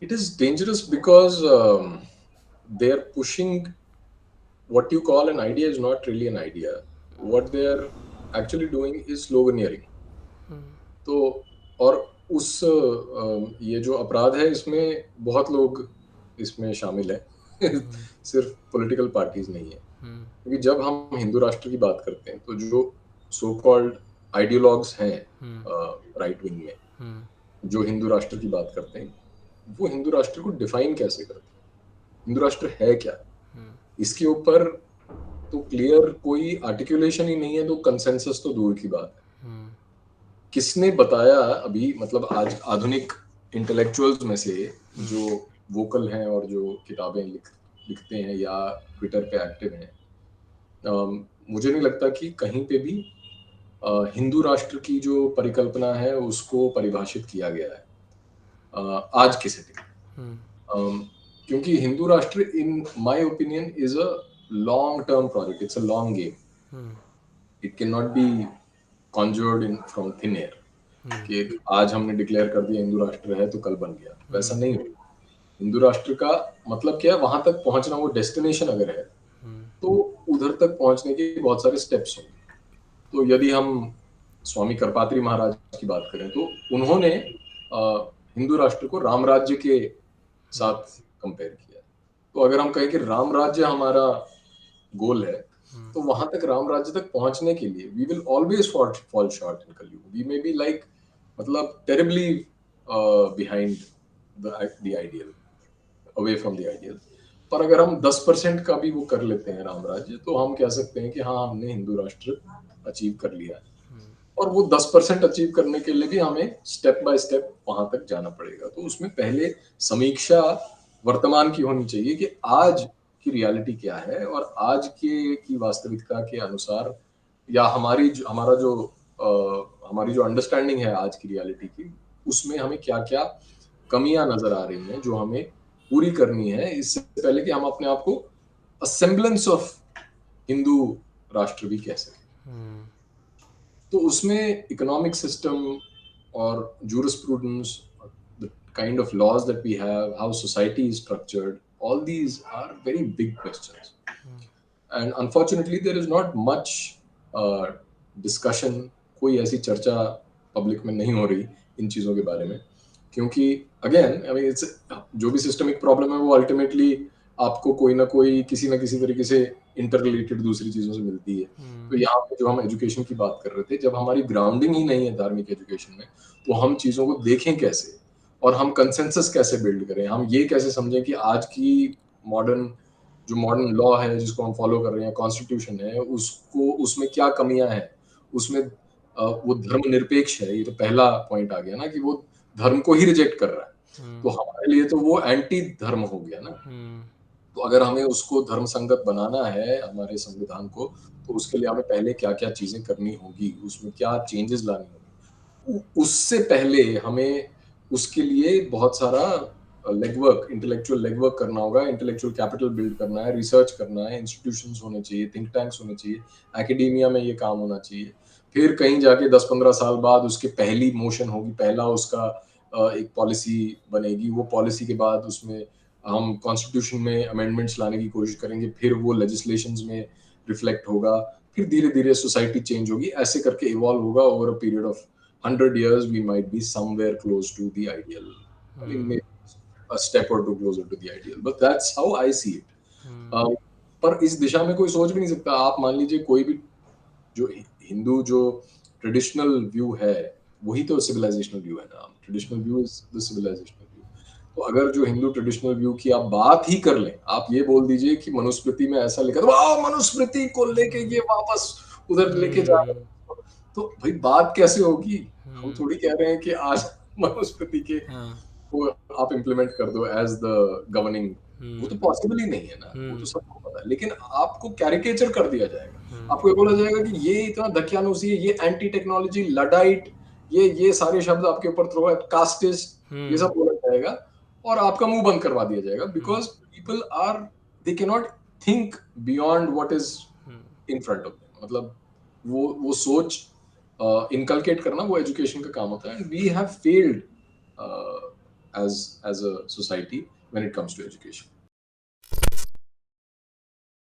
It is dangerous because they are pushing what you call an idea is not really an idea. What they are actually doing is sloganeering. तो और उस ये जो अपराध है इसमें बहुत लोग इसमें शामिल है सिर्फ पॉलिटिकल पार्टीज नहीं है क्योंकि जब हम हिंदू राष्ट्र की बात करते हैं तो जो सो कॉल्ड आइडियोलॉग्स हैं राइट विंग में जो हिंदू राष्ट्र की बात करते हैं वो हिंदू राष्ट्र को डिफाइन कैसे करते हैं, हिंदू राष्ट्र है क्या, इसके ऊपर तो क्लियर कोई आर्टिकुलेशन ही नहीं है, तो कंसेंसस तो दूर की बात है। किसने बताया अभी, मतलब आज आधुनिक इंटेलेक्चुअल्स में से जो वोकल हैं और जो किताबें लिखते हैं या ट्विटर पे एक्टिव हैं, मुझे नहीं लगता कि कहीं पे भी हिंदू राष्ट्र की जो परिकल्पना है उसको परिभाषित किया गया है आज की सेटिंग। क्योंकि Hindu Rashtra in my opinion is a long term project, it's a long game, it can not be conjured in from thin air कि आज हमने डिक्लेयर कर दिया हिंदू राष्ट्र है तो कल बन गया, वैसा नहीं होगा। हिंदू राष्ट्र का मतलब क्या है, वहां तक पहुंचना, वो डेस्टिनेशन अगर है तो उधर तक पहुंचने के बहुत सारे स्टेप्स होंगे। तो यदि हम स्वामी करपात्री महाराज की बात करें तो उन्होंने हिंदू राष्ट्र को राम राज्य के साथ कंपेयर किया। तो अगर हम कहें कि राम राज्य हमारा गोल है तो वहां तक राम राज्य तक पहुंचने के लिए we will always fall short in Kalyug, we may be like मतलब terribly behind the ideal, away from the ideal. पर अगर हम 10% का भी वो कर लेते हैं राम राज्य तो हम कह सकते हैं कि हाँ हमने हिंदू राष्ट्र अचीव कर लिया है। और वो 10% अचीव करने के लिए भी हमें स्टेप बाय स्टेप वहां तक जाना पड़ेगा। तो उसमें पहले समीक्षा वर्तमान की होनी चाहिए कि आज की रियलिटी क्या है और आज के की वास्तविकता के अनुसार या हमारी जो अंडरस्टैंडिंग है आज की रियलिटी की, उसमें हमें क्या क्या कमियां नजर आ रही हैं जो हमें पूरी करनी है इससे पहले कि हम अपने आप को असेंबलेंस ऑफ हिंदू राष्ट्र भी कह सकें। तो उसमें इकोनॉमिक सिस्टम और jurisprudence, the kind of laws that we have, how society is structured, all these are very big questions. And unfortunately, there is not much uh, discussion, कोई ऐसी चर्चा पब्लिक में नहीं हो रही इन चीज़ों के बारे में, क्योंकि अगेन आई मीन इट्स जो भी सिस्टमिक प्रॉब्लम है वो अल्टीमेटली आपको कोई ना कोई किसी ना किसी तरीके से इंटर रिलेटेड दूसरी चीज़ों से मिलती है। तो यहाँ पे जो हम एजुकेशन की बात कर रहे थे, जब हमारी ग्राउंडिंग ही नहीं है धार्मिक एजुकेशन में तो हम चीज़ों को देखें कैसे और हम कंसेंसस कैसे बिल्ड करें, हम ये कैसे समझें कि आज की मॉडर्न लॉ है जिसको हम फॉलो कर रहे हैं, कॉन्स्टिट्यूशन है, उसको उसमें क्या कमियां हैं, उसमें वो धर्मनिरपेक्ष है। ये तो पहला पॉइंट आ गया ना कि वो धर्म को ही रिजेक्ट कर रहा है, तो हमारे लिए तो वो एंटी धर्म हो गया ना। तो अगर हमें उसको धर्म संगत बनाना है हमारे संविधान को, तो उसके लिए हमें पहले क्या क्या चीजें करनी होगी, उसमें क्या चेंजेस लानी होगी, उससे पहले हमें उसके लिए बहुत सारा लेगवर्क, इंटेलेक्चुअल लेगवर्क करना होगा, इंटेलेक्चुअल कैपिटल बिल्ड करना है, रिसर्च करना है, इंस्टीट्यूशंस होने चाहिए, थिंक टैंक्स होने चाहिए, एकेडेमिया में ये काम होना चाहिए। फिर कहीं जाके 10-15 साल बाद उसकी पहली मोशन होगी, पहला उसका एक पॉलिसी बनेगी, वो पॉलिसी के बाद उसमें हम कॉन्स्टिट्यूशन में अमेंडमेंट्स लाने की कोशिश करेंगे, फिर वो लेजिस्लेशंस में रिफ्लेक्ट होगा, फिर धीरे धीरे सोसाइटी चेंज होगी, ऐसे करके इवॉल्व होगा over a period of 100 years we might be somewhere close to the ideal. I mean, maybe a step or two closer to the ideal, but that's how I see it. पर इस दिशा में कोई सोच भी नहीं सकता। आप मान लीजिए कोई भी जो हिंदू जो ट्रेडिशनल व्यू है वही तो सिविलाइजेशनल व्यू है ना, traditional view is the civilisational view. तो अगर जो हिंदू ट्रेडिशनल व्यू की आप बात ही कर लें, आप ये बोल दीजिए कि मनुस्मृति में ऐसा लिखा, तो वाह मनुस्मृति को लेके ये वापस उधर लेके जा रहे हैं, तो भाई बात कैसे होगी? हम थोड़ी कह रहे हैं कि आज मनुस्मृति के वो आप इम्प्लीमेंट कर दो एज द गवर्निंग, वो तो पॉसिबल ही नहीं है ना, वो तो सबको पता है। लेकिन आपको कैरिकेचर कर दिया जाएगा, आपको ये बोला जाएगा कि ये इतना दकियानूसी है, ये एंटी टेक्नोलॉजी, लडाइट, ये सारे शब्द आपके ऊपर थ्रो है, कास्टिस्ट, ये सब बोला जाएगा और आपका मुंह बंद करवा दिया जाएगा, because people are they can not think beyond what is in front of them. मतलब वो सोच इनकलकेट करना वो एजुकेशन का काम होता है, and we have failed as a society when it comes to education.